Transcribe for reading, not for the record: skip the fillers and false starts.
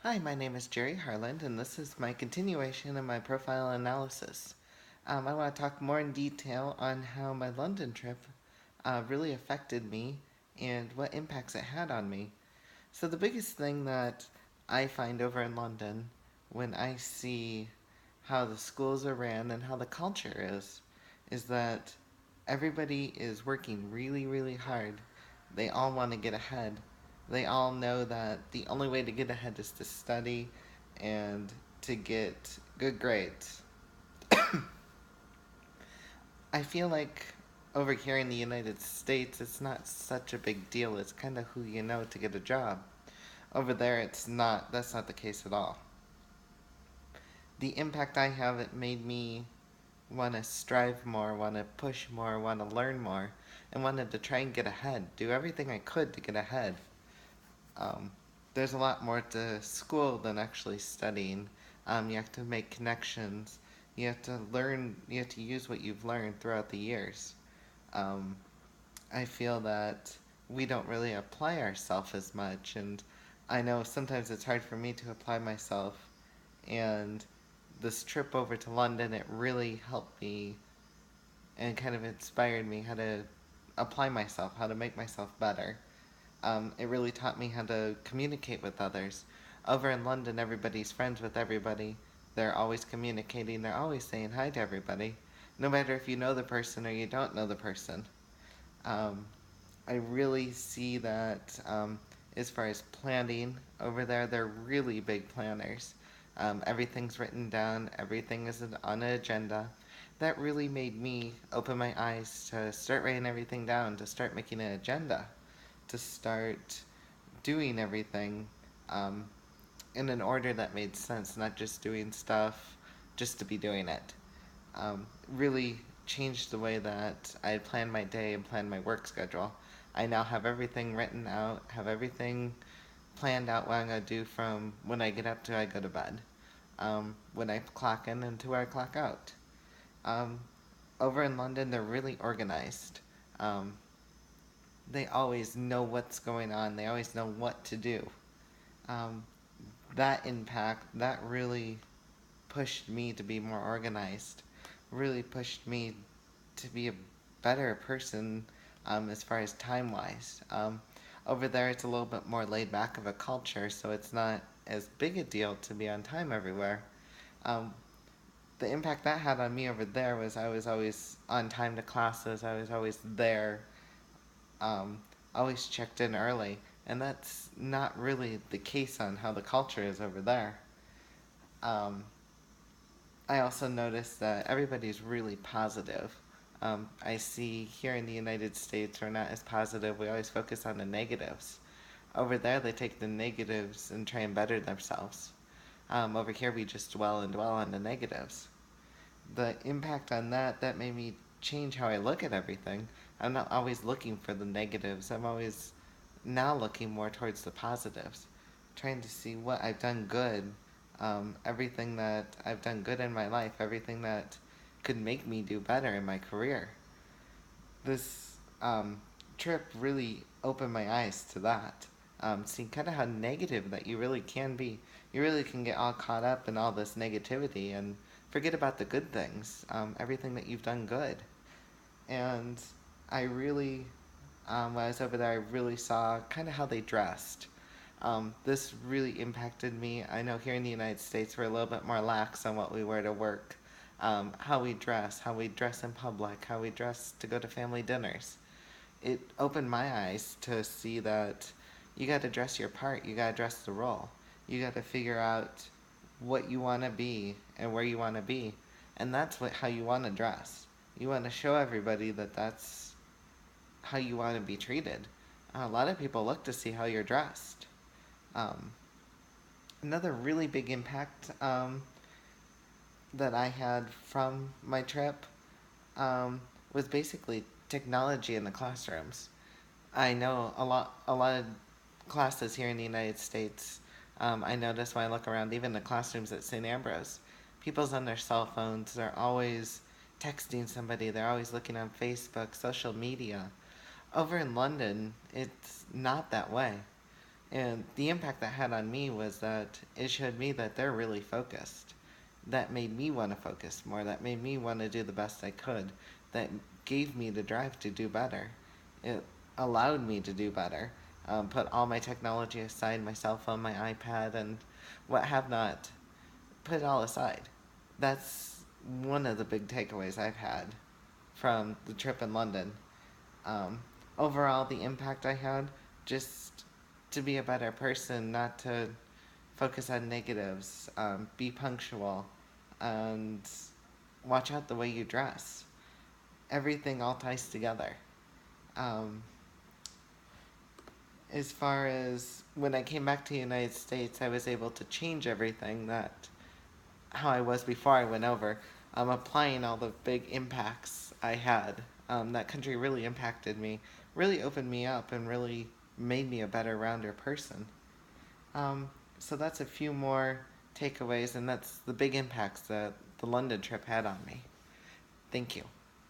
Hi, my name is Jerry Harland, and this is my continuation of my profile analysis. I want to talk more in detail on how my London trip really affected me and what impacts it had on me. So, the biggest thing that I find over in London when I see how the schools are ran and how the culture is that everybody is working really, really hard. They all want to get ahead. They all know that the only way to get ahead is to study and to get good grades. I feel like over here in the United States, it's not such a big deal. It's kind of who you know to get a job. Over there, it's not. That's not the case at all. The impact I have, it made me want to strive more, want to push more, want to learn more, and wanted to try and get ahead. Do everything I could to get ahead. Um, there's a lot more to school than actually studying. You have to make connections. You have to learn. You have to use what you've learned throughout the years. Um, I feel that we don't really apply ourselves as much, and I know sometimes it's hard for me to apply myself. And this trip over to London, it really helped me and kind of inspired me how to apply myself, how to make myself better. It really taught me how to communicate with others. Over in London, everybody's friends with everybody. They're always communicating, they're always saying hi to everybody, no matter if you know the person or you don't know the person. Um, I really see that as far as planning over there, they're really big planners. Everything's written down, everything is on an agenda. That really made me open my eyes to start writing everything down, to start making an agenda, to start doing everything um, in an order that made sense, not just doing stuff just to be doing it. Really changed the way that I planned my day and planned my work schedule. I now have everything written out, have everything planned out what I'm going to do from when I get up to I go to bed, when I clock in and to where I clock out. Um, Over in London, they're really organized. Um, they always know what's going on, they always know what to do. Um, that impact, that really pushed me to be more organized, really pushed me to be a better person as far as time wise. Over there, it's a little bit more laid back of a culture, so it's not as big a deal to be on time everywhere. Um, the impact that had on me over there was I was always on time to classes, I was always there, um, always checked in early, and that's not really the case on how the culture is over there. Um, I also noticed that everybody's really positive. I see here in the United States, we're not as positive. We always focus on the negatives. Over there, they take the negatives and try and better themselves. Over here, we just dwell and dwell on the negatives. The impact on that, that made me change how I look at everything. I'm not always looking for the negatives. I'm always now looking more towards the positives, trying to see what I've done good, everything that I've done good in my life, everything that could make me do better in my career. This trip really opened my eyes to that. Seeing kind of how negative that you really can be. You really can get all caught up in all this negativity and forget about the good things, everything that you've done good. And I really, when I was over there, I really saw kind of how they dressed. This really impacted me. I know here in the United States, we're a little bit more lax on what we wear to work, how we dress in public, how we dress to go to family dinners. It opened my eyes to see that you got to dress your part, you got to dress the role, you got to figure out what you want to be and where you want to be, and that's how you want to dress. You want to show everybody that that's how you want to be treated. A lot of people look to see how you're dressed. Um, Another really big impact that I had from my trip was basically technology in the classrooms. I know a lot of classes here in the United States. I notice when I look around, even the classrooms at St. Ambrose, people's on their cell phones. They're always texting somebody. They're always looking on Facebook, social media. Over in London, it's not that way. And the impact that had on me was that it showed me that they're really focused. That made me want to focus more. That made me want to do the best I could. That gave me the drive to do better. It allowed me to do better. Put all my technology aside, my cell phone, my iPad, and what have not. Put it all aside. That's one of the big takeaways I've had from the trip in London. Um, Overall, the impact I had, just to be a better person, not to focus on negatives, be punctual, and watch out the way you dress. Everything all ties together. Um, as far as when I came back to the United States, I was able to change everything that how I was before I went over. Applying all the big impacts I had. That country really impacted me, really opened me up, and really made me a better rounder person. So that's a few more takeaways, and that's the big impacts that the London trip had on me. Thank you.